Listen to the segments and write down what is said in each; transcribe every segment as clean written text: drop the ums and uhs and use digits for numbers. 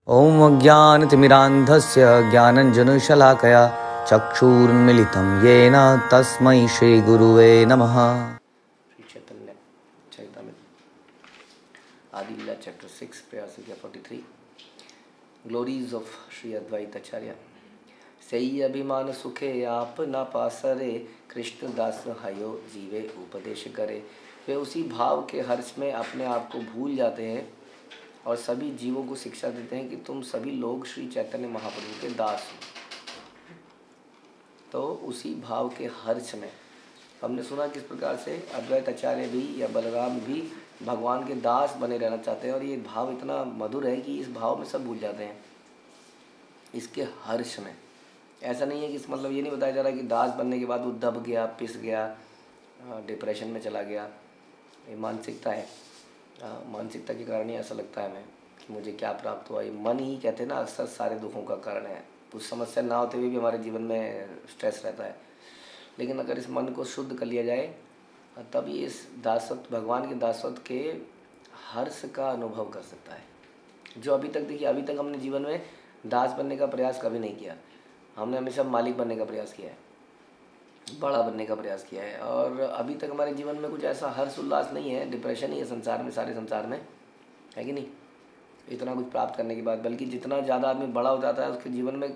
ॐ अज्ञानतिमिरान्धस्य ज्ञानञ्जनशलाकया चक्षुरुन्मीलितं येन तस्मै श्रीगुरुवे नमः। श्री चैतन्य चरितामृत आदि लीला चैप्टर 6 प्रेयर संख्या 43 ग्लोरीज ऑफ श्री अद्वैत आचार्य। सही अभिमान सुखे आप न पासरे, कृष्ण दास हयो जीवे उपदेश करे। वे उसी भाव के हर्ष में अपने आप को भूल जाते हैं और सभी जीवों को शिक्षा देते हैं कि तुम सभी लोग श्री चैतन्य महाप्रभु के दास हो। तो उसी भाव के हर्ष में हमने सुना किस प्रकार से अद्वैत आचार्य भी या बलराम भी भगवान के दास बने रहना चाहते हैं, और ये भाव इतना मधुर है कि इस भाव में सब भूल जाते हैं इसके हर्ष में। ऐसा नहीं है कि इस मतलब ये नहीं बताया जा रहा कि दास बनने के बाद वो दब गया, पिस गया, डिप्रेशन में चला गया। ये मानसिकता है, मानसिकता के कारण ही ऐसा लगता है हमें कि मुझे क्या प्राप्त हुआ। ये मन ही कहते हैं ना अक्सर सारे दुखों का कारण है। कुछ समस्या ना होते हुए भी हमारे जीवन में स्ट्रेस रहता है, लेकिन अगर इस मन को शुद्ध कर लिया जाए तब ये इस दासत्व, भगवान के दासत्व के हर्ष का अनुभव कर सकता है। जो अभी तक देखिए, अभी तक हमने जीवन में दास बनने का प्रयास कभी नहीं किया। हमने हमेशा मालिक बनने का प्रयास किया है, बड़ा बनने का प्रयास किया है, और अभी तक हमारे जीवन में कुछ ऐसा हर्ष उल्लास नहीं है। डिप्रेशन ही है संसार में, सारे संसार में, है कि नहीं। इतना कुछ प्राप्त करने के बाद, बल्कि जितना ज़्यादा आदमी बड़ा हो जाता है उसके जीवन में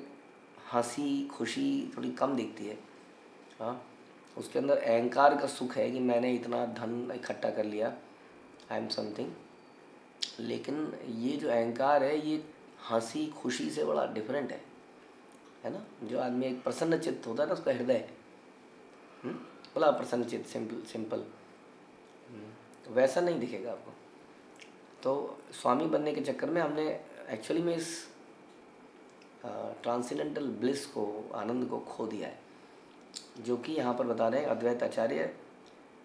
हंसी खुशी थोड़ी कम दिखती है। हाँ, उसके अंदर अहंकार का सुख है कि मैंने इतना धन इकट्ठा कर लिया, आई एम समथिंग। लेकिन ये जो अहंकार है ये हंसी खुशी से बड़ा डिफरेंट है ना। जो आदमी एक प्रसन्न चित्त होता है ना, उसका हृदय बड़ा प्रसन्न चित्त, सिंपल वैसा नहीं दिखेगा आपको। तो स्वामी बनने के चक्कर में हमने एक्चुअली में इस ट्रांसेंडेंटल ब्लिस को, आनंद को खो दिया है, जो कि यहाँ पर बता रहे हैं अद्वैत आचार्य।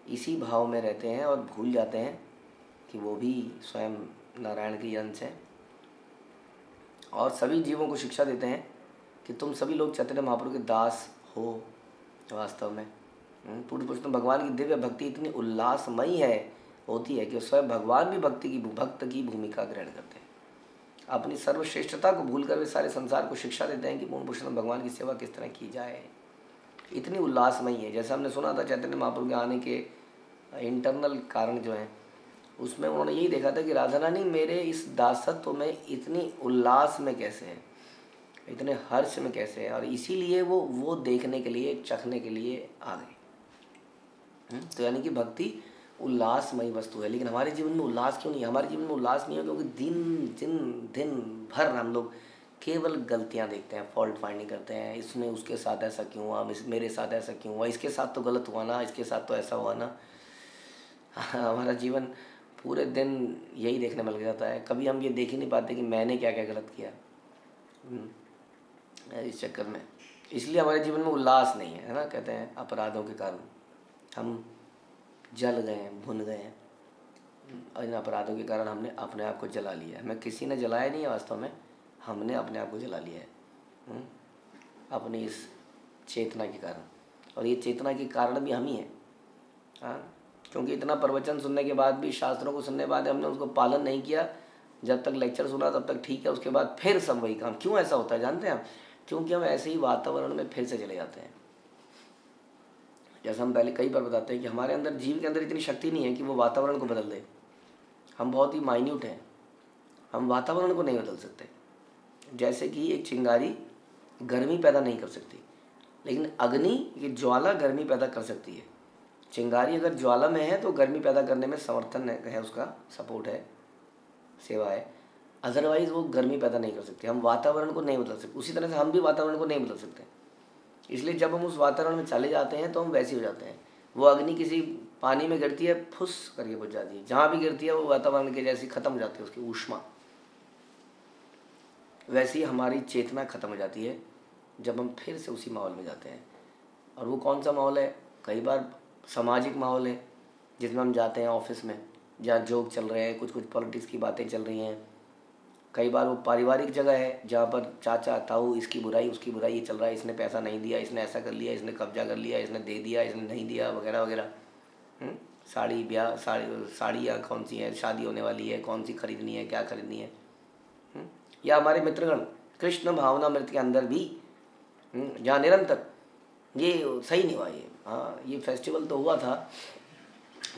इसी भाव में रहते हैं और भूल जाते हैं कि वो भी स्वयं नारायण के अंश हैं, और सभी जीवों को शिक्षा देते हैं कि तुम सभी लोग चैतन्य महाप्रभु के दास हो। वास्तव में पूर्ण पुरुषोत्तम भगवान की दिव्य भक्ति इतनी उल्लासमयी होती है कि स्वयं भगवान भी भक्त की भूमिका ग्रहण करते हैं। अपनी सर्वश्रेष्ठता को भूलकर वे सारे संसार को शिक्षा देते हैं कि पूर्ण पुरुषोत्तम भगवान की सेवा किस तरह की जाए। इतनी उल्लासमयी है। जैसे हमने सुना था चैतन्य महाप्रभु के आने के इंटरनल कारण जो हैं, उसमें उन्होंने यही देखा था कि राधा रानी मेरे इस दासत्व में इतनी उल्लास में कैसे है, इतने हर्ष में कैसे है, और इसीलिए वो देखने के लिए, चखने के लिए आ गए। तो यानी कि भक्ति उल्लासमयी वस्तु है। लेकिन हमारे जीवन में उल्लास क्यों नहीं है? हमारे जीवन में उल्लास नहीं है क्योंकि दिन भर हम लोग केवल गलतियां देखते हैं, फॉल्ट फाइंडिंग करते हैं। इसमें उसके साथ ऐसा क्यों हुआ, मेरे साथ ऐसा क्यों हुआ, इसके साथ तो गलत हुआ ना, इसके साथ तो ऐसा हुआ ना। हमारा जीवन पूरे दिन यही देखने में लग जाता है। कभी हम ये देख ही नहीं पाते कि मैंने क्या क्या गलत किया इस चक्कर में। इसलिए हमारे जीवन में उल्लास नहीं है ना। कहते हैं अपराधों के कारण हम जल गए हैं, भुन गए हैं, और इन अपराधों के कारण हमने अपने आप को जला लिया है। हमें किसी ने जलाया नहीं है, वास्तव में हमने अपने आप को जला लिया है अपनी इस चेतना के कारण। और ये चेतना के कारण भी हम ही हैं। हाँ, क्योंकि इतना प्रवचन सुनने के बाद भी, शास्त्रों को सुनने के बाद हमने उसको पालन नहीं किया। जब तक लेक्चर सुना तब तक ठीक है, उसके बाद फिर सब वही काम। क्यों ऐसा होता है जानते हैं हम? क्योंकि हम ऐसे ही वातावरण में फिर से चले जाते हैं। जैसा हम पहले कई बार बताते हैं कि हमारे अंदर, जीव के अंदर इतनी शक्ति नहीं है कि वो वातावरण को बदल दे। हम बहुत ही माइन्यूट हैं, हम वातावरण को नहीं बदल सकते। जैसे कि एक चिंगारी गर्मी पैदा नहीं कर सकती, लेकिन अग्नि की ज्वाला गर्मी पैदा कर सकती है। चिंगारी अगर ज्वाला में है तो गर्मी पैदा करने में समर्थन है, उसका सपोर्ट है, सेवा है। अदरवाइज वो गर्मी पैदा नहीं कर सकती। हम वातावरण को नहीं बदल सकते, उसी तरह से हम भी वातावरण को नहीं बदल सकते। इसलिए जब हम उस वातावरण में चले जाते हैं तो हम वैसे हो जाते हैं। वो अग्नि किसी पानी में गिरती है, फुस करके बुझ जाती है। जहाँ भी गिरती है वो वातावरण के जैसी खत्म हो जाती है, उसकी ऊष्मा। वैसे ही हमारी चेतना खत्म हो जाती है जब हम फिर से उसी माहौल में जाते हैं। और वो कौन सा माहौल है? कई बार सामाजिक माहौल है, जिसमें हम जाते हैं ऑफिस में, जहाँ जोक चल रहे हैं, कुछ पॉलिटिक्स की बातें चल रही हैं। कई बार वो पारिवारिक जगह है जहाँ पर चाचा ताऊ, इसकी बुराई उसकी बुराई, ये चल रहा है, इसने पैसा नहीं दिया, इसने ऐसा कर लिया, इसने कब्जा कर लिया, इसने दे दिया, इसने नहीं दिया, वगैरह वगैरह। साड़ी ब्याह, साड़ियाँ कौन सी हैं, शादी होने वाली है, कौन सी खरीदनी है, क्या खरीदनी है। या हमारे मित्रगण कृष्ण भावनामृत के अंदर भी जहाँ निरंतर ये सही नहीं हुआ। ये हाँ, ये फेस्टिवल तो हुआ था,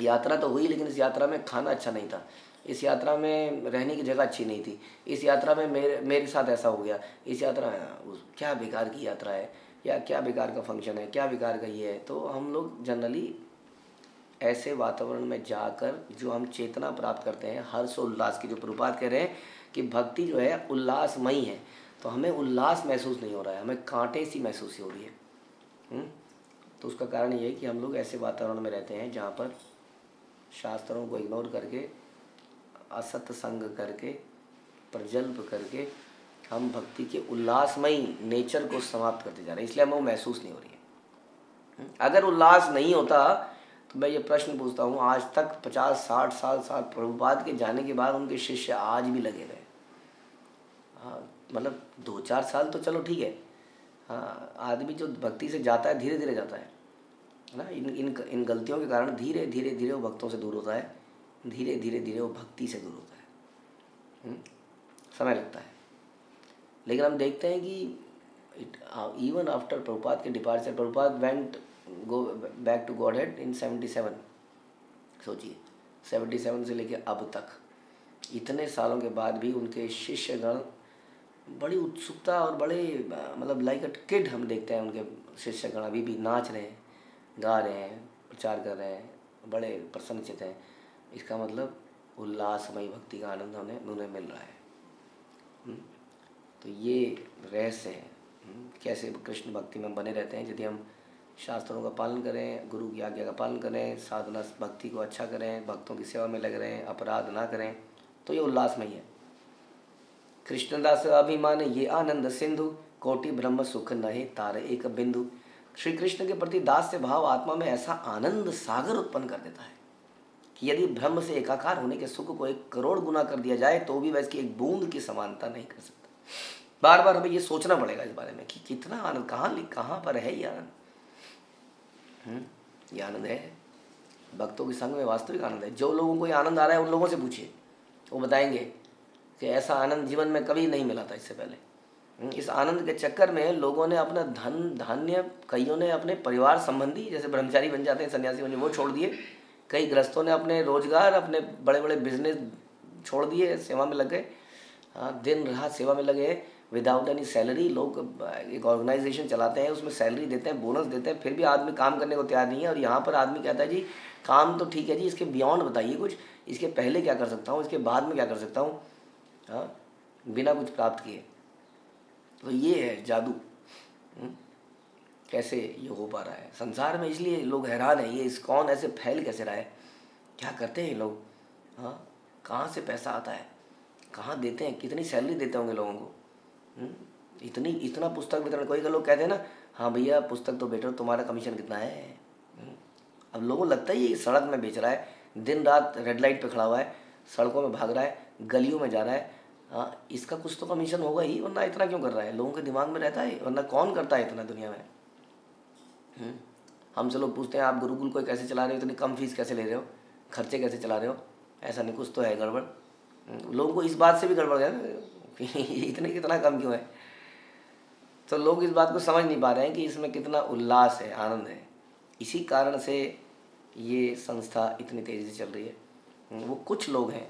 यात्रा तो हुई, लेकिन इस यात्रा में खाना अच्छा नहीं था, इस यात्रा में रहने की जगह अच्छी नहीं थी, इस यात्रा में मेरे साथ ऐसा हो गया, इस यात्रा में क्या बेकार की यात्रा है, या क्या बेकार का फंक्शन है, क्या बेकार का ये है। तो हम लोग जनरली ऐसे वातावरण में जाकर जो हम चेतना प्राप्त करते हैं हर्ष और उल्लास की, जो प्रभुपाद कह रहे हैं कि भक्ति जो है उल्लासमयी है, तो हमें उल्लास महसूस नहीं हो रहा है, हमें कांटे सी महसूस हो रही है। तो उसका कारण ये है कि हम लोग ऐसे वातावरण में रहते हैं जहाँ पर शास्त्रों को इग्नोर करके, असत संग करके, प्रजल्प करके हम भक्ति के उल्लासमयी नेचर को समाप्त करते जा रहे हैं, इसलिए हमें वो महसूस नहीं हो रही है। अगर उल्लास नहीं होता तो मैं ये प्रश्न पूछता हूँ, आज तक 50-60 साल प्रभुपाद के जाने के बाद उनके शिष्य आज भी लगे रहे। हाँ, मतलब 2-4 साल तो चलो ठीक है, हाँ, आदमी जो भक्ति से जाता है धीरे धीरे जाता है ना, इन गलतियों के कारण धीरे धीरे वो भक्तों से दूर होता है, धीरे धीरे वो भक्ति से दूर होता है, समय लगता है। लेकिन हम देखते हैं कि इवन आफ्टर प्रभुपाद के departure, Prabhupada went go back to godhead in 77। सोचिए 77 से लेकर अब तक इतने सालों के बाद भी उनके शिष्यगण बड़ी उत्सुकता और बड़े मतलब लाइक अ किड हम देखते हैं उनके शिष्यगण अभी भी नाच रहे हैं, गा रहे हैं, प्रचार कर रहे हैं, बड़े प्रसन्नचित हैं। इसका मतलब उल्लासमयी भक्ति का आनंद उन्हें मिल रहा है। तो ये रहस्य है कैसे कृष्ण भक्ति में बने रहते हैं। यदि हम शास्त्रों का पालन करें, गुरु की आज्ञा का पालन करें, साधना भक्ति को अच्छा करें, भक्तों की सेवा में लग रहे हैं, अपराध ना करें, तो ये उल्लासमयी है। कृष्णदास अभिमान ये आनंद सिंधु, कोटि ब्रह्म सुख नहे तार एक बिंदु। श्री कृष्ण के प्रति दास से भाव आत्मा में ऐसा आनंद सागर उत्पन्न कर देता है कि यदि ब्रह्म से एकाकार होने के सुख को 1 करोड़ गुना कर दिया जाए तो भी वह इसकी एक बूंद की समानता नहीं कर सकता। बार बार हमें ये सोचना पड़ेगा इस बारे में कि कितना आनंद, कहाँ पर है ये आनंद। ये आनंद है भक्तों के संग में, वास्तविक आनंद है। जो लोगों को ये आनंद आ रहा है उन लोगों से पूछिए, वो बताएंगे कि ऐसा आनंद जीवन में कभी नहीं मिला था इससे पहले। इस आनंद के चक्कर में लोगों ने अपना धन धान्य, कईयों ने अपने परिवार संबंधी जैसे ब्रह्मचारी बन जाते हैं, सन्यासी बन, वो छोड़ दिए। कई गृहस्थों ने अपने रोजगार, अपने बड़े बड़े बिजनेस छोड़ दिए, सेवा में लग गए। हाँ, दिन रात सेवा में लगे विदाउट एनी सैलरी। लोग एक ऑर्गेनाइजेशन चलाते हैं, उसमें सैलरी देते हैं, बोनस देते हैं, फिर भी आदमी काम करने को तैयार नहीं है। और यहाँ पर आदमी कहता है जी काम तो ठीक है जी, इसके बियॉन्ड बताइए कुछ, इसके पहले क्या कर सकता हूँ, इसके बाद में क्या कर सकता हूँ, हाँ, बिना कुछ प्राप्त किए। तो ये है जादू। कैसे ये हो पा रहा है संसार में, इसलिए लोग हैरान हैं ये इस्कॉन ऐसे फैल कैसे रहा है, क्या करते हैं लोग, हाँ, कहाँ से पैसा आता है, कहाँ देते हैं, कितनी सैलरी देते होंगे लोगों को। इतना पुस्तक वितरण, कोई लोग कहते हैं ना, हाँ भैया पुस्तक तो बेटर, तुम्हारा कमीशन कितना है। अब लोगों को लगता है ये सड़क में बेच रहा है, दिन रात रेड लाइट पे खड़ा हुआ है, सड़कों में भाग रहा है, गलियों में जा रहा है, हाँ, इसका कुछ तो कमीशन होगा ही, वरना इतना क्यों कर रहा है। लोगों के दिमाग में रहता है, वरना कौन करता है इतना दुनिया में। हमसे लोग पूछते हैं आप गुरुकुल को कैसे चला रहे हो, इतनी कम फीस कैसे ले रहे हो, खर्चे कैसे चला रहे हो, ऐसा नहीं, कुछ तो है गड़बड़। लोगों को इस बात से भी गड़बड़ है कितना कम क्यों है। तो लोग इस बात को समझ नहीं पा रहे हैं कि इसमें कितना उल्लास है, आनंद है। इसी कारण से ये संस्था इतनी तेज़ी से चल रही है। वो कुछ लोग हैं,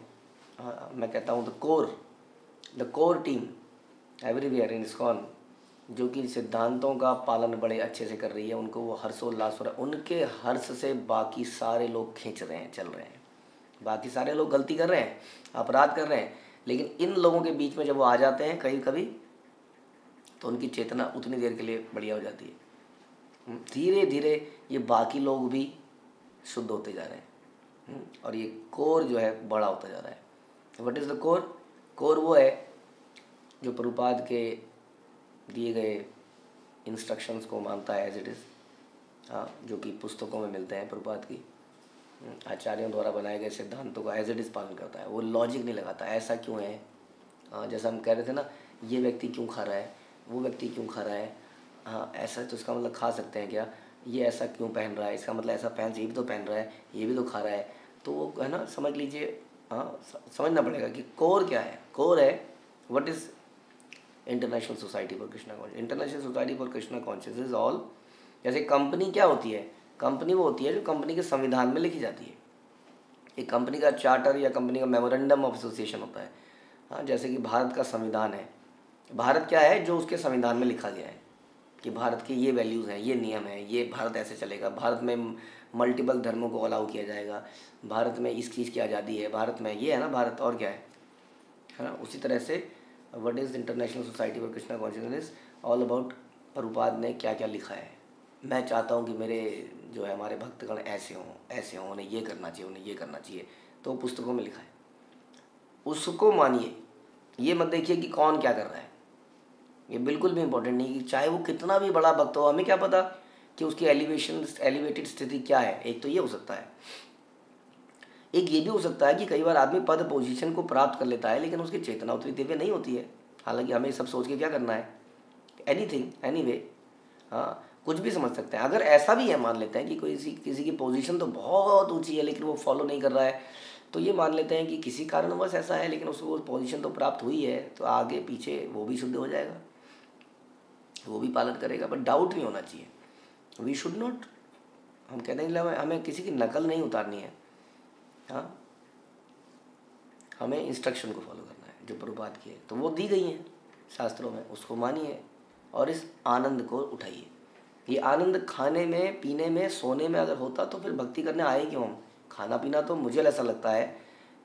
मैं कहता हूँ the core team everywhere in ISKCON, जो कि सिद्धांतों का पालन बड़े अच्छे से कर रही है। उनको वो हर्षोल्लास हो रहा है, उनके हर्ष से बाकी सारे लोग खींच रहे हैं, चल रहे हैं। बाकी सारे लोग गलती कर रहे हैं, अपराध कर रहे हैं, लेकिन इन लोगों के बीच में जब वो आ जाते हैं कभी कभी, तो उनकी चेतना उतनी देर के लिए बढ़िया हो जाती है। धीरे धीरे ये बाकी लोग भी शुद्ध होते जा रहे हैं और ये कोर जो है बड़ा होता जा रहा है। What is the core? Core वो है जो प्रभुपाद के दिए गए इंस्ट्रक्शंस को मानता है एज इट इज़, हाँ, जो कि पुस्तकों में मिलते हैं, प्रभुपाद की आचार्यों द्वारा बनाए गए सिद्धांतों का एज इट इज़ पालन करता है। वो लॉजिक नहीं लगाता, ऐसा क्यों है, हाँ, जैसा हम कह रहे थे ना, ये व्यक्ति क्यों खा रहा है, वो व्यक्ति क्यों खा रहा है, हाँ, ऐसा तो इसका मतलब खा सकते हैं क्या, ये ऐसा क्यों पहन रहा है, इसका मतलब ऐसा पहन, ये भी तो पहन रहा है, ये भी तो खा रहा है। तो वो है ना, समझ लीजिए, हाँ, समझना पड़ेगा कि कोर क्या है। कोर है what is international society for Krishna conscious. International society for Krishna conscious is all, जैसे कंपनी क्या होती है, कंपनी वो होती है जो कंपनी के संविधान में लिखी जाती है। एक कंपनी का चार्टर या कंपनी का मेमोरेंडम ऑफ एसोसिएशन होता है। हाँ, जैसे कि भारत का संविधान है, भारत क्या है जो उसके संविधान में लिखा गया है कि भारत के ये वैल्यूज़ हैं, ये नियम हैं, ये भारत ऐसे चलेगा, भारत में मल्टीपल धर्मों को अलाउ किया जाएगा, भारत में इस चीज़ की आज़ादी है, भारत में ये है ना, भारत और क्या है ना। उसी तरह से what is international society for Krishna consciousness all about, Prabhupada ने क्या क्या लिखा है। मैं चाहता हूँ कि मेरे जो है हमारे भक्तगण ऐसे हों, उन्हें ये करना चाहिए, उन्हें ये करना चाहिए, तो पुस्तकों में लिखा है, उसको मानिए। ये मत देखिए कि कौन क्या कर रहा है, ये बिल्कुल भी इम्पोर्टेंट नहीं कि चाहे वो कितना भी बड़ा भक्त हो, हमें क्या पता कि उसकी एलिवेटेड स्थिति क्या है। एक तो ये हो सकता है, एक ये भी हो सकता है कि कई बार आदमी पद पोजीशन को प्राप्त कर लेता है लेकिन उसकी चेतना उतनी दिव्य नहीं होती है। हालांकि हमें सब सोच के क्या करना है, एनीथिंग एनीवे, हाँ कुछ भी समझ सकते हैं। अगर ऐसा भी है, मान लेते हैं कि कोई किसी की पोजीशन तो बहुत ऊंची है लेकिन वो फॉलो नहीं कर रहा है, तो ये मान लेते हैं कि किसी कारणवश ऐसा है, लेकिन उसको वो पोजीशन तो प्राप्त हुई है, तो आगे पीछे वो भी शुद्ध हो जाएगा, वो भी पालन करेगा। बट डाउट नहीं होना चाहिए, वी शुड नॉट, हम कहते हैं हमें किसी की नकल नहीं उतारनी है। हाँ, हमें इंस्ट्रक्शन को फॉलो करना है जो प्रभुपाद की है, तो वो दी गई हैं शास्त्रों में, उसको मानिए और इस आनंद को उठाइए। ये आनंद खाने में, पीने में, सोने में अगर होता तो फिर भक्ति करने आए क्यों हम। खाना पीना तो मुझे ऐसा लगता है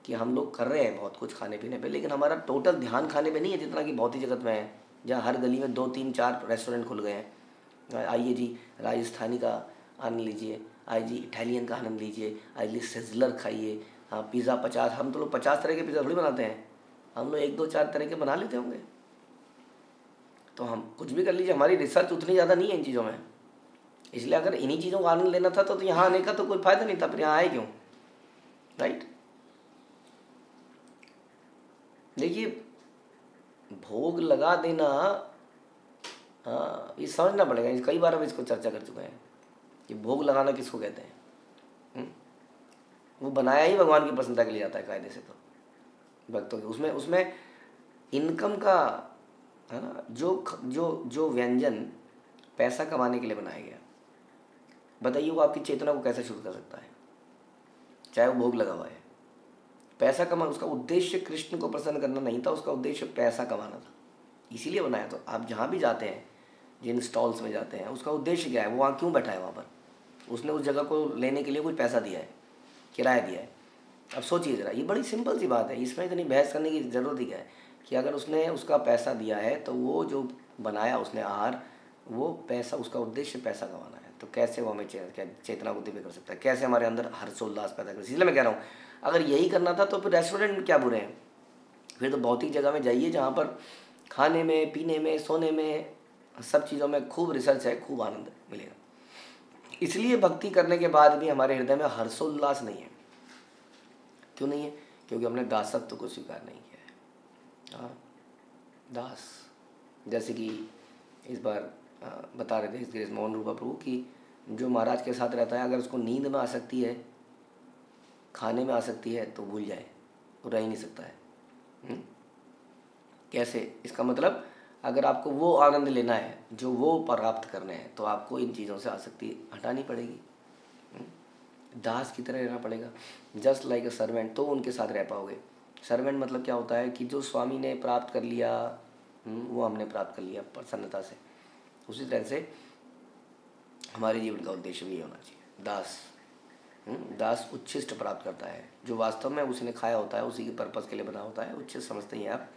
कि हम लोग कर रहे हैं बहुत कुछ खाने पीने पे, लेकिन हमारा टोटल ध्यान खाने पे नहीं है जितना कि भौतिक जगत में है, जहाँ हर गली में 2 3 4 रेस्टोरेंट खुल गए हैं। आइए जी राजस्थानी का आनंद लीजिए, आइए जी इटालियन का आनंद लीजिए, आइए जी सिजलर खाइए। हाँ, पिज़्ज़ा 50, हम तो लोग 50 तरह के पिज़्ज़ा थोड़ी बनाते हैं, हम लोग 1 2 4 तरह के बना लेते होंगे। तो हम कुछ भी कर लीजिए, हमारी रिसर्च उतनी ज़्यादा नहीं है इन चीज़ों में, इसलिए अगर इन्हीं चीज़ों का आनंद लेना था तो यहाँ आने का तो कोई फायदा नहीं था, फिर यहाँ आए क्यों, राइट। देखिए भोग लगा देना, हाँ ये समझना पड़ेगा, कई बार हम इसको चर्चा कर चुके हैं कि भोग लगाना किसको कहते हैं। वो बनाया ही भगवान की प्रसन्नता के लिए जाता है कायदे से, तो भक्तों के उसमें इनकम का है ना, जो व्यंजन पैसा कमाने के लिए बनाया गया, बताइए वो आपकी चेतना को कैसे शुद्ध कर सकता है। चाहे वो भोग लगा हुआ है, पैसा कमा, उसका उद्देश्य कृष्ण को प्रसन्न करना नहीं था, उसका उद्देश्य पैसा कमाना था, इसीलिए बनाया। तो आप जहाँ भी जाते हैं, जिन स्टॉल्स में जाते हैं, उसका उद्देश्य क्या है, वो वहाँ क्यों बैठा है वहाँ पर, उसने उस जगह को लेने के लिए कुछ पैसा दिया है, किराया दिया है। अब सोचिए ज़रा, ये बड़ी सिंपल सी बात है, इसमें इतनी बहस करने की ज़रूरत ही क्या है कि अगर उसने उसका पैसा दिया है तो वो जो बनाया उसने आहार, वो पैसा, उसका उद्देश्य पैसा कमाना है, तो कैसे वो हमें चेतना को दिव्य कर सकता है, कैसे हमारे अंदर हर्षोल्लास पैदा कर। इसलिए मैं कह रहा हूँ अगर यही करना था तो फिर रेस्टोरेंट क्या बुरे हैं, फिर तो भौतिक जगह में जाइए जहाँ पर खाने में, पीने में, सोने में, सब चीज़ों में खूब रिसर्च है, खूब आनंद मिलेगा। इसलिए भक्ति करने के बाद भी हमारे हृदय में हर्षोल्लास नहीं है। क्यों नहीं है? क्योंकि हमने दासत्व को स्वीकार नहीं किया है। हाँ, दास, जैसे कि इस बार बता रहे थे इस ग्रेस मोहन रूपा प्रभु की, जो महाराज के साथ रहता है अगर उसको नींद में आ सकती है, खाने में आ सकती है, तो भूल जाए, वो रह ही नहीं सकता है। कैसे? इसका मतलब अगर आपको वो आनंद लेना है जो वो प्राप्त करने हैं, तो आपको इन चीज़ों से आसक्ति हटानी पड़ेगी, दास की तरह रहना पड़ेगा। जस्ट लाइक अ सर्वेंट, तो उनके साथ रह पाओगे। सर्वेंट मतलब क्या होता है कि जो स्वामी ने प्राप्त कर लिया वो हमने प्राप्त कर लिया प्रसन्नता से। उसी तरह से हमारे जीवन का उद्देश्य भी होना चाहिए। दास दास उच्छिष्ट प्राप्त करता है, जो वास्तव में उसने खाया होता है, उसी के पर्पज़ के लिए बना होता है, उच्छिष्ट समझते हैं आप।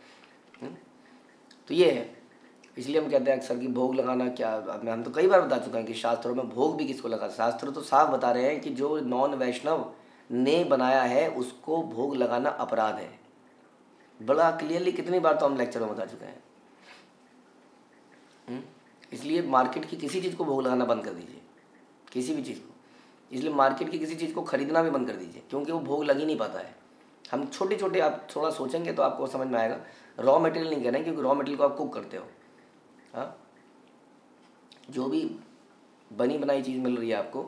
तो ये है, इसलिए हम कहते हैं अक्सर कि भोग लगाना क्या, हम तो कई बार बता चुके हैं कि शास्त्रों में भोग भी किसको लगा, शास्त्र तो साफ बता रहे हैं कि जो नॉन वैष्णव ने बनाया है उसको भोग लगाना अपराध है। बड़ा क्लियरली कितनी बार तो हम लेक्चर में बता चुके हैं। इसलिए मार्केट की किसी चीज़ को भोग लगाना बंद कर दीजिए, किसी भी चीज़ को। इसलिए मार्केट की किसी चीज़ को खरीदना भी बंद कर दीजिए, क्योंकि वो भोग लग ही नहीं पाता है। हम छोटे छोटे, आप थोड़ा सोचेंगे तो आपको समझ में आएगा। रॉ मटेरियल नहीं कह रहे हैं, क्योंकि रॉ मटेरियल को आप कुक करते हो। हाँ, जो भी बनी बनाई चीज़ मिल रही है आपको,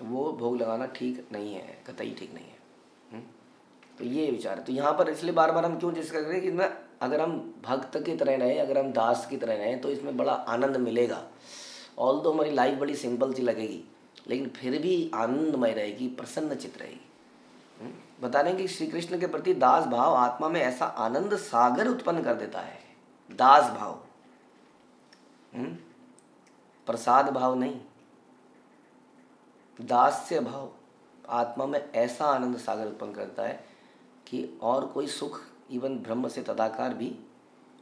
वो भोग लगाना ठीक नहीं है, कतई ठीक नहीं है। तो ये विचार है। तो यहाँ पर इसलिए बार बार हम क्यों जिस कर रहे हैं कि इसमें अगर हम भक्त की तरह रहें, अगर हम दास की तरह रहें, तो इसमें बड़ा आनंद मिलेगा। ऑल दो हमारी लाइफ बड़ी सिंपल सी लगेगी, लेकिन फिर भी आनंदमय रहेगी, प्रसन्न चित्त रहेगी। बता रहे हैं कि श्री कृष्ण के प्रति दास भाव आत्मा में ऐसा आनंद सागर उत्पन्न कर देता है। दास भाव, प्रसाद भाव नहीं, दास्य भाव आत्मा में ऐसा आनंद सागर उत्पन्न करता है कि और कोई सुख, इवन ब्रह्म से तदाकार भी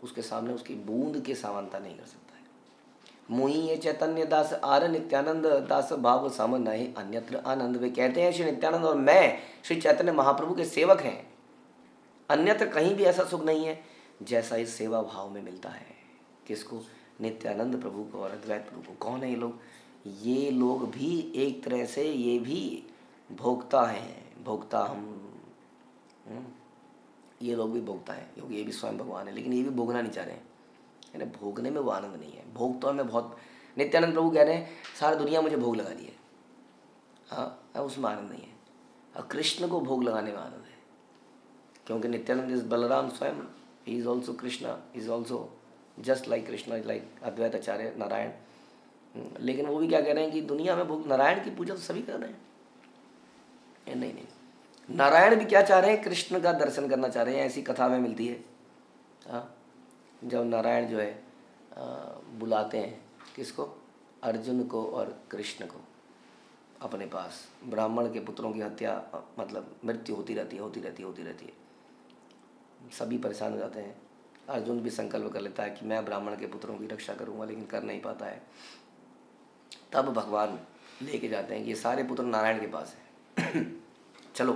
उसके सामने उसकी बूंद के समानता नहीं कर सकता है। मुहि ये चैतन्य दास आर नित्यानंद दास भाव सम नहीं अन्यत्र आनंद। वे कहते हैं श्री नित्यानंद और मैं श्री चैतन्य महाप्रभु के सेवक हैं, अन्यत्र कहीं भी ऐसा सुख नहीं है जैसा इस सेवा भाव में मिलता है। किसको? नित्यानंद प्रभु को और अद्वैत प्रभु को। कौन है ये लोग? ये लोग भी एक तरह से ये भी भोक्ता हैं, भोक्ता हम, ये लोग भी भोक्ता हैं, क्योंकि ये भी स्वयं भगवान है, लेकिन ये भी भोगना नहीं चाह रहे हैं। यानी भोगने में वो आनंद नहीं है। भोग तो हमें बहुत, नित्यानंद प्रभु कह रहे हैं सारी दुनिया मुझे भोग लगा रही है, हाँ, उसमें आनंद नहीं है। और कृष्ण को भोग लगाने में आनंद है, क्योंकि नित्यानंद इज बलराम स्वयं, he is also Krishna, is also just like Krishna, is like Advaita Acharya Narayan. लेकिन वो भी क्या कह रहे हैं कि दुनिया में भोग, नारायण की पूजा तो सभी कर रहे हैं। नहीं, नारायण भी क्या चाह रहे हैं? कृष्ण का दर्शन करना चाह रहे हैं। ऐसी कथा में मिलती है, हाँ, जब नारायण जो है बुलाते हैं किसको? अर्जुन को और कृष्ण को अपने पास। ब्राह्मण के पुत्रों की हत्या, मतलब मृत्यु होती रहती है। सभी परेशान हो जाते हैं। अर्जुन भी संकल्प कर लेता है कि मैं ब्राह्मण के पुत्रों की रक्षा करूंगा, लेकिन कर नहीं पाता है। तब भगवान लेके जाते हैं कि ये सारे पुत्र नारायण के पास हैं। चलो,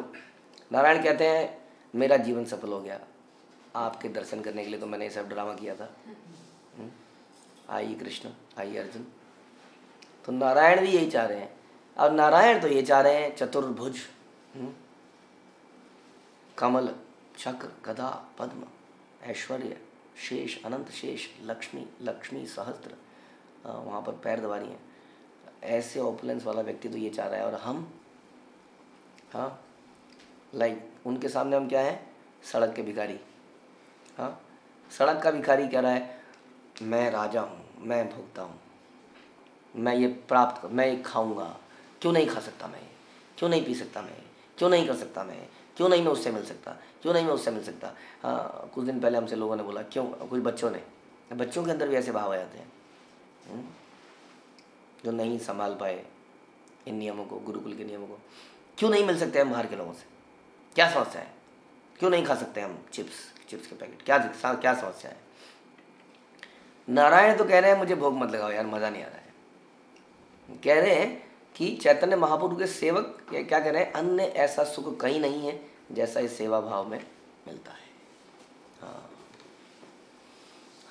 नारायण कहते हैं मेरा जीवन सफल हो गया, आपके दर्शन करने के लिए तो मैंने ये सब ड्रामा किया था। आइए कृष्ण, आइए अर्जुन। तो नारायण भी यही चाह रहे हैं। और नारायण तो ये चाह रहे हैं चतुर्भुज, कमल, चक्र, गदा, पद्म, ऐश्वर्य, शेष, अनंत शेष, लक्ष्मी सहस्त्र, वहाँ पर पैर दबारी हैं, ऐसे ऑपुलेंस वाला व्यक्ति तो ये चाह रहा है। और हम, हाँ, लाइक उनके सामने हम क्या हैं? सड़क के भिखारी। हाँ, सड़क का भिखारी कह रहा है मैं राजा हूँ, मैं भोगता हूँ, मैं ये प्राप्त कर, मैं ये खाऊंगा, क्यों नहीं खा सकता मैं, क्यों नहीं पी सकता मैं, क्यों नहीं कर सकता मैं, क्यों नहीं मैं उससे मिल सकता, क्यों नहीं मैं उससे मिल सकता। हाँ, कुछ दिन पहले हमसे लोगों ने बोला, क्यों, कुछ बच्चों के अंदर भी ऐसे भाव आ जाते हैं जो नहीं संभाल पाए इन नियमों को, गुरुकुल के नियमों को। क्यों नहीं मिल सकते हम बाहर के लोगों से? क्या समस्या है? क्यों नहीं खा सकते हम चिप्स के पैकेट? क्या समस्या है? नारायण तो कह रहे हैं मुझे भोग मत लगाओ यार, मज़ा नहीं आ रहा है। कह रहे हैं कि चैतन्य महाप्रभु के सेवक क्या कह रहे हैं? अन्य ऐसा सुख कहीं नहीं है जैसा इस सेवा भाव में मिलता है। हाँ,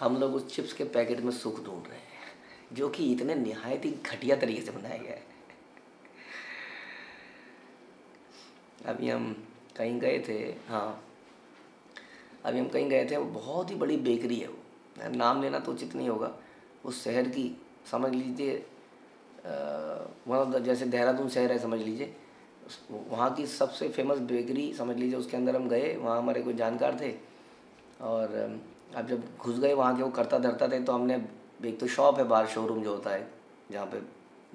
हम लोग उस चिप्स के पैकेट में सुख ढूंढ रहे हैं, जो कि इतने निहायत ही घटिया तरीके से बनाया गया है। अभी हम कहीं गए थे, हाँ, अभी हम कहीं गए थे, वो बहुत ही बड़ी बेकरी है, वो नाम लेना तो उचित नहीं होगा। उस शहर की, समझ लीजिए वहाँ, जैसे देहरादून शहर है समझ लीजिए, वहाँ की सबसे फेमस बेकरी समझ लीजिए। उसके अंदर हम गए, वहाँ हमारे कोई जानकार थे, और अब जब घुस गए वहाँ के, वो करता धरता थे, तो हमने, एक तो शॉप है बाहर, शोरूम जो होता है, जहाँ पे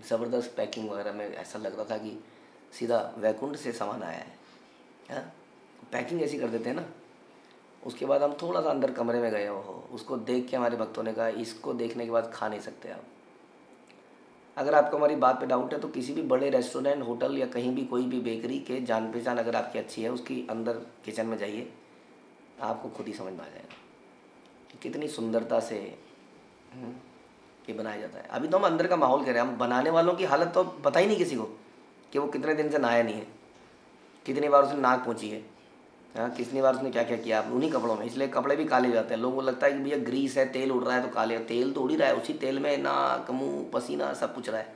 ज़बरदस्त पैकिंग वगैरह में ऐसा लग रहा था कि सीधा वैकुंठ से सामान आया है, हाँ, पैकिंग ऐसी कर देते हैं ना। उसके बाद हम थोड़ा सा अंदर कमरे में गए, हो उसको देख के हमारे भक्तों ने कहा इसको देखने के बाद खा नहीं सकते आप। अगर आपको हमारी बात पे डाउट है तो किसी भी बड़े रेस्टोरेंट, होटल या कहीं भी कोई भी बेकरी के जान पहचान अगर आपकी अच्छी है, उसकी अंदर किचन में जाइए, आपको खुद ही समझ में आ जाएगा कितनी सुंदरता से ये बनाया जाता है। अभी तो हम अंदर का माहौल कह रहे हैं, हम बनाने वालों की हालत तो पता ही नहीं किसी को कि वो कितने दिन से नहाया नहीं है, कितनी बार उसने नाक पहुँची है, हाँ, कितनी बार उसने क्या क्या किया उन्हीं कपड़ों में। इसलिए कपड़े भी काले हो जाते हैं। लोगों को लगता है कि भैया ग्रीस है, तेल उड़ रहा है तो काले, तेल तो उड़ ही रहा है, उसी तेल में नाक, मुँह, पसीना सब कुछ रहा है।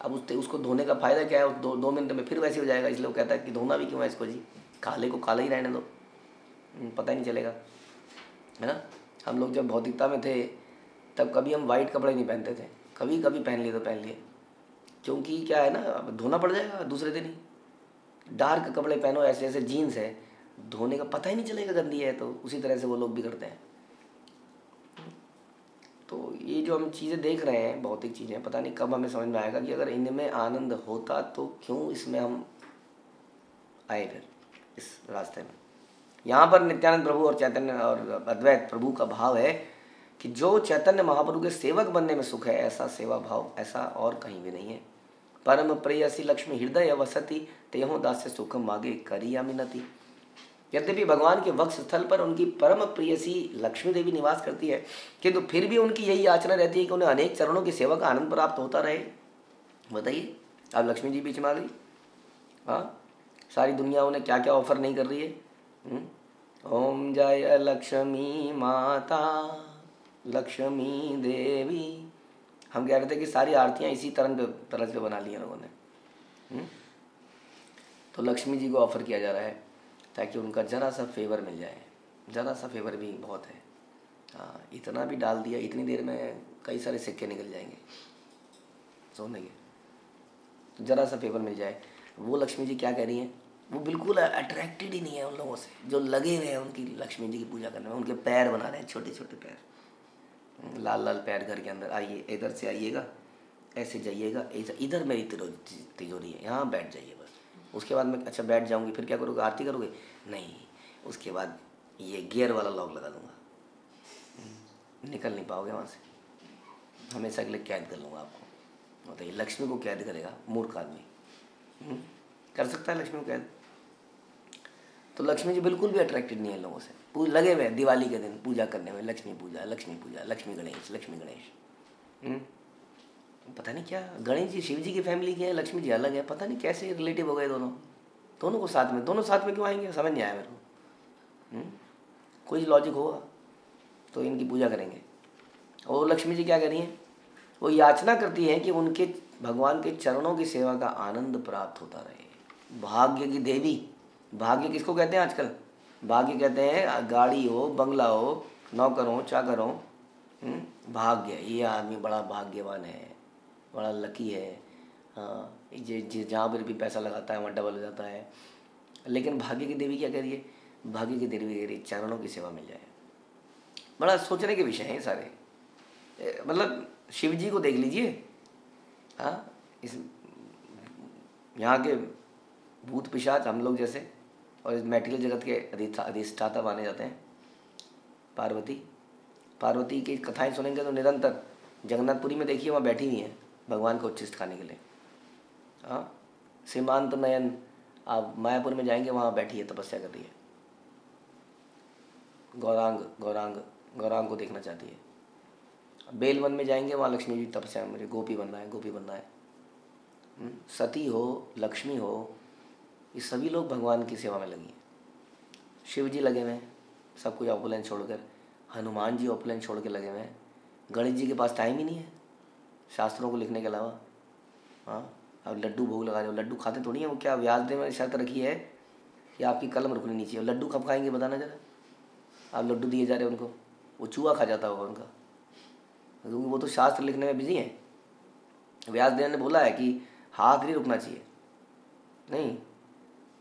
अब उसको धोने का फ़ायदा क्या है? दो मिनट में फिर वैसे हो जाएगा। इसलिए वो कहता है कि धोना भी क्यों है इसको जी, काले को काला ही रहने दो, पता ही नहीं चलेगा, है ना। हम लोग जब भौतिकता में थे तब कभी हम वाइट कपड़े नहीं पहनते थे, कभी कभी पहन लिए तो पहन लिए, क्योंकि क्या है ना, धोना पड़ जाएगा दूसरे दिन ही। डार्क कपड़े पहनो, ऐसे ऐसे जीन्स है, धोने का पता ही नहीं चलेगा गंदी है, तो उसी तरह से वो लोग भी करते हैं। तो ये जो हम चीज़ें देख रहे हैं, भौतिक चीज़ें, पता नहीं कब हमें समझ में आएगा कि अगर इनमें आनंद होता तो क्यों इसमें हम आए फिर इस रास्ते में। यहाँ पर नित्यानंद प्रभु और चैतन्य और अद्वैत प्रभु का भाव है कि जो चैतन्य महाप्रभु के सेवक बनने में सुख है, ऐसा सेवा भाव ऐसा और कहीं भी नहीं है। परम प्रेयसी लक्ष्मी हृदय वसती तेहो दास्य सुखम मागे करिया मिनति। यद्यपि भगवान के वक्ष स्थल पर उनकी परम प्रेयसी लक्ष्मी देवी निवास करती है, किंतु फिर भी उनकी यही याचना रहती है कि उन्हें अनेक चरणों की सेवा का आनंद प्राप्त होता रहे। बताइए, अब लक्ष्मी जी बीच में आ गई। हाँ, सारी दुनिया उन्हें क्या क्या ऑफर नहीं कर रही है। ओम जय लक्ष्मी माता लक्ष्मी देवी। हम कह रहे थे कि सारी आरतियां इसी तरह पे बना ली हैं लोगों ने। तो लक्ष्मी जी को ऑफर किया जा रहा है ताकि उनका जरा सा फेवर मिल जाए। जरा सा फेवर भी बहुत है। हाँ, इतना भी डाल दिया, इतनी देर में कई सारे सिक्के निकल जाएंगे सोने के। तो जरा सा फेवर मिल जाए। वो लक्ष्मी जी क्या कह रही हैं, वो बिल्कुल अट्रैक्टेड ही नहीं है उन लोगों से जो लगे हुए हैं उनकी लक्ष्मी जी की पूजा करने में। उनके पैर बना रहे हैं, छोटे छोटे पैर, लाल लाल पैर। घर के अंदर आइए, इधर से आइएगा, ऐसे जाइएगा, इधर मेरी तिजोरी है, यहाँ बैठ जाइए बस। उसके बाद मैं अच्छा बैठ जाऊँगी, फिर क्या करोगे, आरती करोगे? नहीं, उसके बाद ये गियर वाला लॉक लगा दूँगा, निकल नहीं पाओगे वहाँ से, हमेशा के लिए कैद कर लूँगा आपको। बताइए, लक्ष्मी को कैद करेगा मूर्ख आदमी? कर सकता है लक्ष्मी को कैद? तो लक्ष्मी जी बिल्कुल भी अट्रैक्टेड नहीं है लोगों से। लगे हुए दिवाली के दिन पूजा करने में, लक्ष्मी पूजा, लक्ष्मी पूजा, लक्ष्मी गणेश, लक्ष्मी गणेश। पता नहीं क्या, गणेश जी शिव जी की फैमिली की है, लक्ष्मी जी अलग है। पता नहीं कैसे रिलेटिव हो गए दोनों को साथ में। दोनों साथ में क्यों आएंगे, समझ नहीं आया मेरे को। कोई लॉजिक होगा तो इनकी पूजा करेंगे। और लक्ष्मी जी क्या करी हैं, वो याचना करती हैं कि उनके भगवान के चरणों की सेवा का आनंद प्राप्त होता रहे। भाग्य की देवी। भाग्य किसको कहते हैं आजकल? भाग्य कहते हैं गाड़ी हो, बंगला हो, नौकर हो, चाकर हो। भाग्य, ये आदमी बड़ा भाग्यवान है, बड़ा लकी है। हाँ, जहाँ पर भी पैसा लगाता है वहाँ डबल हो जाता है। लेकिन भाग्य की देवी क्या कह रही है? भाग्य की देवी कह रही है चरणों की सेवा मिल जाए। बड़ा सोचने के विषय हैं सारे। मतलब शिव जी को देख लीजिए। हाँ, इस यहाँ के भूत पिशाच हम लोग जैसे, और इस मैटेरियल जगत के अधिष्ठाता माने जाते हैं। पार्वती की कथाएं सुनेंगे तो निरंतर जगन्नाथपुरी में देखिए, वहाँ बैठी हुई हैं भगवान को उच्छिष्ट खाने के लिए। हाँ, सीमांत नयन, आप मायापुर में जाएंगे वहाँ बैठी है, तपस्या कर रही है। गौरांग को देखना चाहती है। बेलवन में जाएंगे वहाँ लक्ष्मी जी तपस्या में, मुझे गोपी बनना है। सती हो, लक्ष्मी हो, ये सभी लोग भगवान की सेवा में लगी हैं। शिव जी लगे हुए हैं, सब कुछ ऑपुलेंस छोड़कर। हनुमान जी ऑपुलेंस छोड़ के लगे हुए हैं। गणेश जी के पास टाइम ही नहीं है शास्त्रों को लिखने के अलावा। हाँ, अब लड्डू भोग लगा रहे हो, लड्डू खाते थोड़ी हैं वो। क्या व्यासदेव ने शर्त रखी है कि आपकी कलम रुकनी नहीं चाहिए? लड्डू कब खाएंगे बताना जरा। आप लड्डू दिए जा रहे हो उनको, वो चूहा खा जाता होगा उनका, क्योंकि वो तो शास्त्र लिखने में बिजी हैं। व्यासदेव ने बोला है कि हाथ नहीं रुकना चाहिए। नहीं,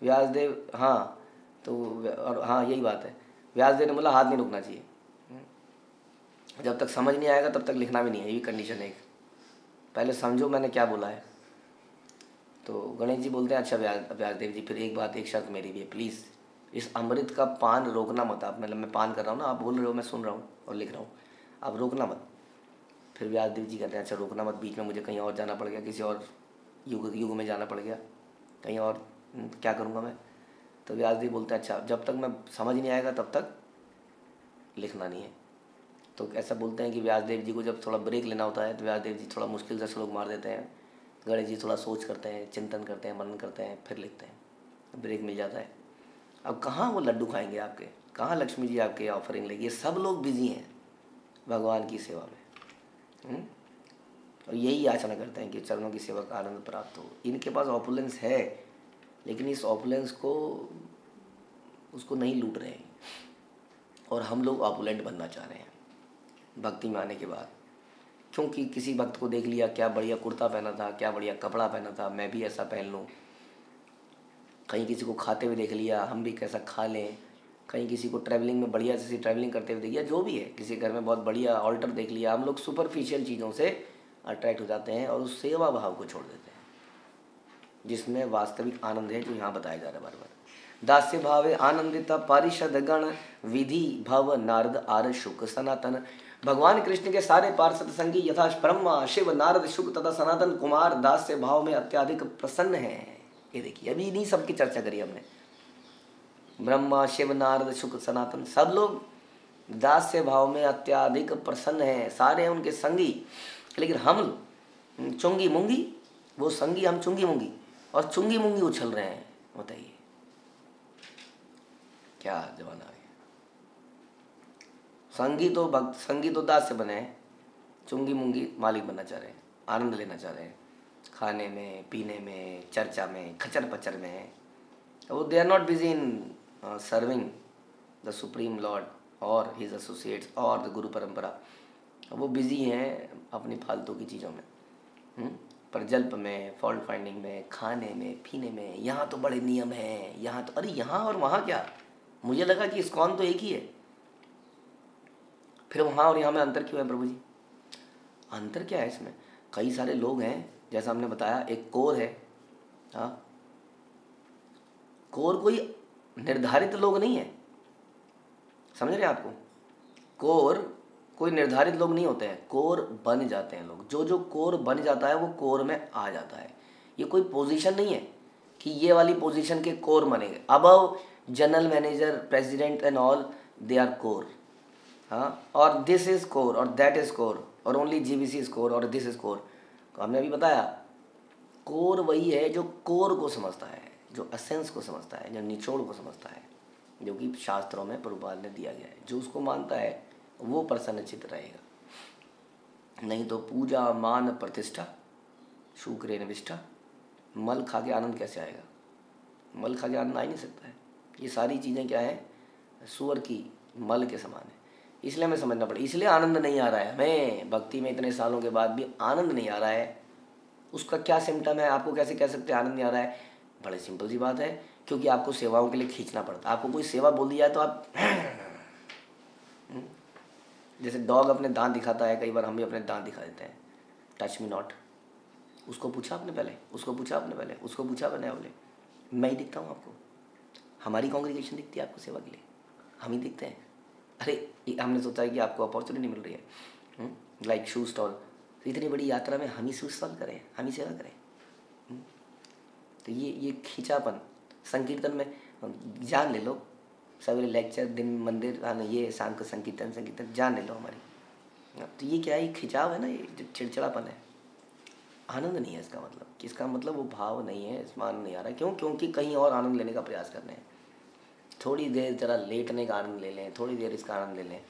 व्यासदेव, हाँ तो, और हाँ यही बात है, व्यासदेव ने बोला हाथ नहीं रुकना चाहिए। जब तक समझ नहीं आएगा तब तक लिखना भी नहीं है, ये भी कंडीशन है। पहले समझो मैंने क्या बोला है। तो गणेश जी बोलते हैं अच्छा व्यासदेव जी, फिर एक शर्त मेरी भी है, प्लीज़ इस अमृत का पान रोकना मत आप। मतलब मैं पान कर रहा हूँ ना, आप बोल रहे हो, मैं सुन रहा हूँ और लिख रहा हूँ, आप रोकना मत। फिर व्यासदेव जी कहते हैं अच्छा रोकना मत, बीच में मुझे कहीं और जाना पड़ गया, किसी और युग में जाना पड़ गया कहीं और, क्या करूँगा मैं? तो व्यासदेव बोलते हैं अच्छा जब तक मैं समझ नहीं आएगा तब तक लिखना नहीं है। तो ऐसा बोलते हैं कि व्यासदेव जी को जब थोड़ा ब्रेक लेना होता है तो व्यासदेव जी थोड़ा मुश्किल से श्लोक मार देते हैं। गणेश जी थोड़ा सोच करते हैं, चिंतन करते हैं, मनन करते हैं, फिर लिखते हैं, ब्रेक मिल जाता है। अब कहाँ वो लड्डू खाएंगे आपके, कहाँ लक्ष्मी जी आपके ऑफरिंग लेगी? सब लोग बिजी हैं भगवान की सेवा में। और यही याचना करते हैं कि चरणों की सेवा का आनंद प्राप्त हो। इनके पास ऑपुलेंस है, लेकिन इस ऑपुलेंस को उसको नहीं लूट रहे हैं। और हम लोग ऑपुलेंट बनना चाह रहे हैं भक्ति में आने के बाद, क्योंकि किसी भक्त को देख लिया, क्या बढ़िया कुर्ता पहना था, क्या बढ़िया कपड़ा पहना था, मैं भी ऐसा पहन लूँ। कहीं किसी को खाते हुए देख लिया, हम भी कैसा खा लें, कहीं किसी को ट्रैवलिंग में बढ़िया से ट्रैवलिंग करते हुए देख लिया, जो भी है, किसी घर में बहुत बढ़िया ऑल्टर देख लिया, हम लोग सुपरफिशियल चीज़ों से अट्रैक्ट हो जाते हैं और उस सेवा भाव को छोड़ देते हैं, जिसमें वास्तविक आनंद है, जो यहाँ बताया जा रहा है बार बार। दास्य भावे आनंदिता पारिषद गण विधि भव नारद आर शुक सनातन। भगवान कृष्ण के सारे पार्षद संगी यथा ब्रह्मा शिव नारद शुक तथा सनातन कुमार दास्य भाव में अत्याधिक प्रसन्न है। ये देखिए, अभी इन्हीं सबकी चर्चा करी हमने। ब्रह्मा शिव नारद शुक सनातन सब लोग दास्य भाव में अत्याधिक प्रसन्न हैं, सारे उनके संगी। लेकिन हम चुंगी मुंगी, वो संगी, हम चुंगी मुंगी, और चुंगी मुंगी उछल रहे हैं। बताइए क्या जमाना है। संगी तो दास से बने हैं, चुंगी मुंगी मालिक बनना चाह रहे हैं, आनंद लेना चाह रहे हैं, खाने में, पीने में, चर्चा में, खचर पचर में। वो they are not busy in serving the supreme lord और हिज एसोसिएट्स और द गुरु परंपरा। वो बिजी हैं अपनी फालतू की चीज़ों में, प्रजल्प में, फॉल्ट फाइंडिंग में, खाने में, पीने में। यहाँ तो बड़े नियम हैं, यहाँ तो, अरे यहाँ और वहाँ क्या? मुझे लगा कि इस्कॉन तो एक ही है, फिर वहाँ और यहाँ में अंतर क्यों है प्रभु जी? अंतर क्या है इसमें? कई सारे लोग हैं, जैसा हमने बताया, एक कोर है। हाँ, कोर कोई निर्धारित लोग नहीं है, समझ रहे हैं आपको? कोर कोई निर्धारित लोग नहीं होते हैं, कोर बन जाते हैं लोग। जो कोर बन जाता है वो कोर में आ जाता है। ये कोई पोजीशन नहीं है कि ये वाली पोजीशन के कोर बनेंगे। Above general manager, president and all, they are core. हाँ, और दिस इज कोर और दैट इज कोर और ओनली जीबीसी इज कोर और दिस इज कोर। तो हमने अभी बताया, कोर वही है जो कोर को समझता है, जो एसेंस को समझता है, जो निचोड़ को समझता है, जो कि शास्त्रों में प्रभुपाद ने दिया गया है। जो उसको मानता है वो प्रसन्नचित्त रहेगा। नहीं तो पूजा मान प्रतिष्ठा शुक्र निविष्ठा, मल खा के आनंद कैसे आएगा? मल खा के आनंद आ ही नहीं सकता है। ये सारी चीज़ें क्या है? सूअर की मल के समान है। इसलिए हमें समझना पड़े, इसलिए आनंद नहीं आ रहा है हमें भक्ति में। इतने सालों के बाद भी आनंद नहीं आ रहा है। उसका क्या सिम्टम है? आपको कैसे कह सकते हैं आनंद नहीं आ रहा है? बड़े सिंपल सी बात है, क्योंकि आपको सेवाओं के लिए खींचना पड़ता है। आपको कोई सेवा बोल दी जाए तो आप जैसे डॉग अपने दांत दिखाता है, कई बार हम भी अपने दांत दिखा देते हैं, टच मी नॉट। उसको पूछा आपने पहले, उसको पूछा आपने पहले, उसको पूछा मैंने बोले, मैं ही दिखता हूँ आपको? हमारी कांग्रेगेशन दिखती है आपको सेवा के लिए? हम ही दिखते हैं? अरे हमने सोचा है कि आपको अपॉर्चुनिटी मिल रही है, लाइक शू स्टॉल, इतनी बड़ी यात्रा में हम ही शू स्टॉल करें, हम ही सेवा करें। तो ये खींचापन संकीर्तन में जान ले लो, सवेरे लेक्चर, दिन मंदिर आना, ये शाम को संकीर्तन जान ले लो हमारी। तो ये क्या है? ये खिंचाव है ना, ये जो चिड़चिड़ापन है, आनंद नहीं है इसका मतलब। इसका मतलब वो भाव नहीं है, इसमें आनंद नहीं आ रहा है। क्यों? क्योंकि कहीं और आनंद लेने का प्रयास कर रहे हैं। थोड़ी देर जरा लेटने का आनंद ले लें, थोड़ी देर इसका आनंद ले लें।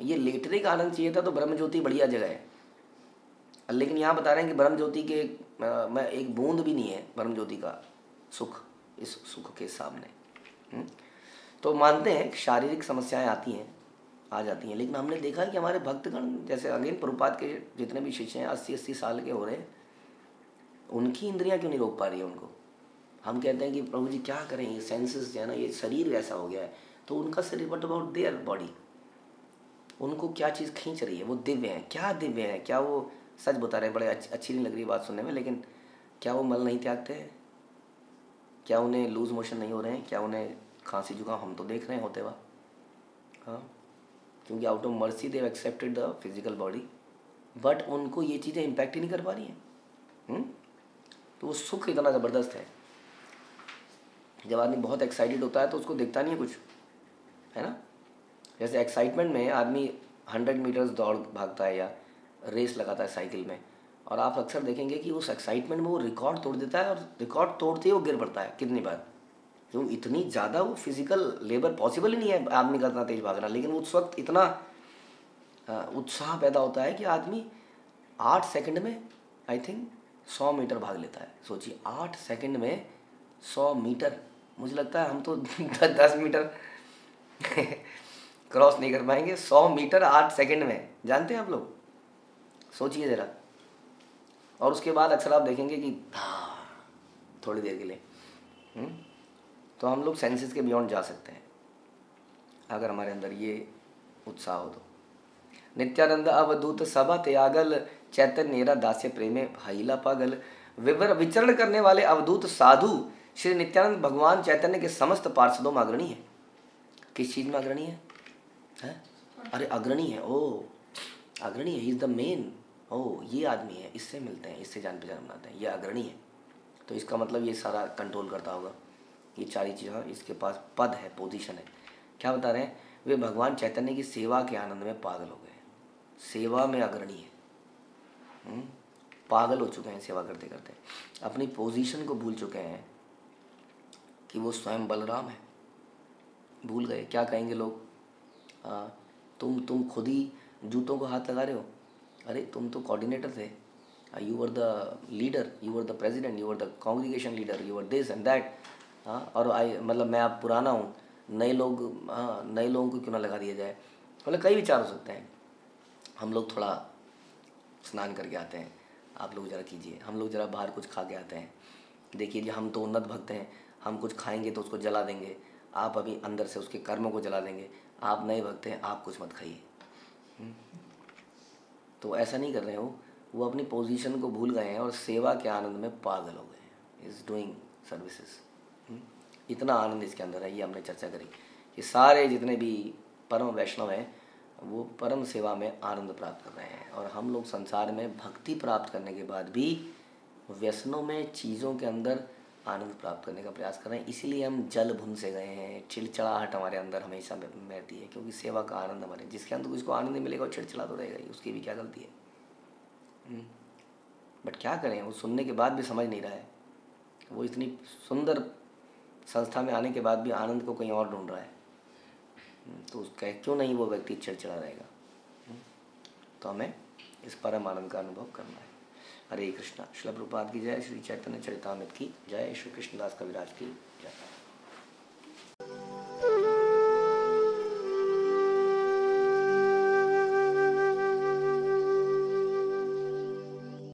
ये लेटने का आनंद चाहिए था तो ब्रह्म ज्योति बढ़िया जगह है, लेकिन यहाँ बता रहे हैं कि ब्रह्म ज्योति के में एक बूंद भी नहीं है ब्रह्म ज्योति का सुख इस सुख के सामने। तो मानते हैं कि शारीरिक समस्याएं आती हैं, आ जाती हैं, लेकिन हमने देखा कि हमारे भक्तगण, जैसे अगेन प्रभुपाद के जितने भी शिष्य हैं 80-80 साल के हो रहे हैं, उनकी इंद्रियां क्यों नहीं रोक पा रही है उनको? हम कहते हैं कि प्रभु जी क्या करें, ये सेंसेस जो है ना, ये शरीर ऐसा हो गया है। तो उनका शरीर, बट अबाउट देयर बॉडी, उनको क्या चीज़ खींच रही है? वो दिव्य है। क्या दिव्य है? क्या वो सच बता रहे हैं? बड़े अच्छी नहीं लग रही बात सुनने में, लेकिन क्या वो मल नहीं त्यागते हैं? क्या उन्हें लूज मोशन नहीं हो रहे हैं? क्या उन्हें खांसी जुकाम हम तो देख रहे हैं होते हुआ? हाँ, क्योंकि out of mercy they have accepted the physical body, but उनको ये चीज़ें इम्पैक्ट ही नहीं कर पा रही हैं। तो वो सुख इतना ज़बरदस्त है। जब आदमी बहुत एक्साइटेड होता है तो उसको दिखता नहीं है कुछ, है ना? जैसे एक्साइटमेंट में आदमी 100 मीटर्स दौड़ भागता है या रेस लगाता है साइकिल में, और आप अक्सर देखेंगे कि उस एक्साइटमेंट में वो रिकॉर्ड तोड़ देता है, और रिकॉर्ड तोड़ते ही वो गिर पड़ता है कितनी बार। क्यों? इतनी ज़्यादा वो फिजिकल लेबर पॉसिबल ही नहीं है आदमी का इतना तेज भागना, लेकिन उस वक्त इतना उत्साह पैदा होता है कि आदमी 8 सेकंड में आई थिंक 100 मीटर भाग लेता है। सोचिए, 8 सेकंड में 100 मीटर। मुझे लगता है हम तो 10 मीटर क्रॉस नहीं कर पाएंगे। 100 मीटर 8 सेकंड में, जानते हैं आप लोग? सोचिए ज़रा। और उसके बाद अक्सर आप देखेंगे कि थोड़ी देर के लिए तो हम लोग सेंसेस के बियॉन्ड जा सकते हैं अगर हमारे अंदर ये उत्साह हो तो। नित्यानंद अवधूत सभा त्यागल, चैतन्य दास्य प्रेमे भाईला पागल। विचरण करने वाले अवधूत साधु श्री नित्यानंद भगवान चैतन्य के समस्त पार्षदों में अग्रणी है। किस चीज में अग्रणी है? अरे अग्रणी है, ओ अग्रणी है, ही इज द मेन। ओ ये आदमी है, इससे मिलते हैं, इससे जान पहचान बनाते हैं, ये अग्रणी है। तो इसका मतलब ये सारा कंट्रोल करता होगा, ये सारी चीज़ें इसके पास पद है, पोजीशन है। क्या बता रहे हैं? वे भगवान चैतन्य की सेवा के आनंद में पागल हो गए, सेवा में अग्रणी है, पागल हो चुके हैं सेवा करते करते, अपनी पोजीशन को भूल चुके हैं कि वो स्वयं बलराम है, भूल गए। क्या कहेंगे लोग? तुम खुद ही जूतों को हाथ लगा रहे हो। अरे तुम तो कोऑर्डिनेटर थे, you were the leader, you were the president, you were the congregation leader, you were this and that. और मतलब मैं अब पुराना हूँ, नए लोगों को क्यों ना लगा दिया जाए। मतलब कई विचार हो सकते हैं। हम लोग थोड़ा स्नान करके आते हैं, आप लोग ज़रा कीजिए, हम लोग ज़रा बाहर कुछ खा के आते हैं। देखिए जी, हम तो उन्नत भक्त हैं, हम कुछ खाएंगे तो उसको जला देंगे, आप अभी अंदर से उसके कर्मों को जला देंगे। आप नए भक्त हैं, आप कुछ मत खाइए। तो ऐसा नहीं कर रहे हो, वो अपनी पोजीशन को भूल गए हैं और सेवा के आनंद में पागल हो गए हैं, इज़ डूइंग सर्विसेज। इतना आनंद इसके अंदर है, ये हमने चर्चा करी कि सारे जितने भी परम वैष्णव हैं वो परम सेवा में आनंद प्राप्त कर रहे हैं, और हम लोग संसार में भक्ति प्राप्त करने के बाद भी व्यसनों में, चीज़ों के अंदर आनंद प्राप्त करने का प्रयास कर रहे हैं। इसीलिए हम जल भुन से गए हैं, चिड़चिड़ाहट हमारे अंदर हमेशा रहती है, क्योंकि सेवा का आनंद हमारे, जिसके अंदर उसको आनंद नहीं मिलेगा वो चिड़चिड़ा तो रहेगा ही, उसकी भी क्या गलती है। बट क्या करें, वो सुनने के बाद भी समझ नहीं रहा है, वो इतनी सुंदर संस्था में आने के बाद भी आनंद को कहीं और ढूंढ रहा है। तो उसका क्यों नहीं वो व्यक्ति चिड़चिड़ा रहेगा। तो हमें इस परम आनंद का अनुभव करना है। हरे कृष्णा। श्रील प्रभुपाद की जय, श्री चैतन्य चरितामृत की जय, श्री कृष्णदास कविराज की जय।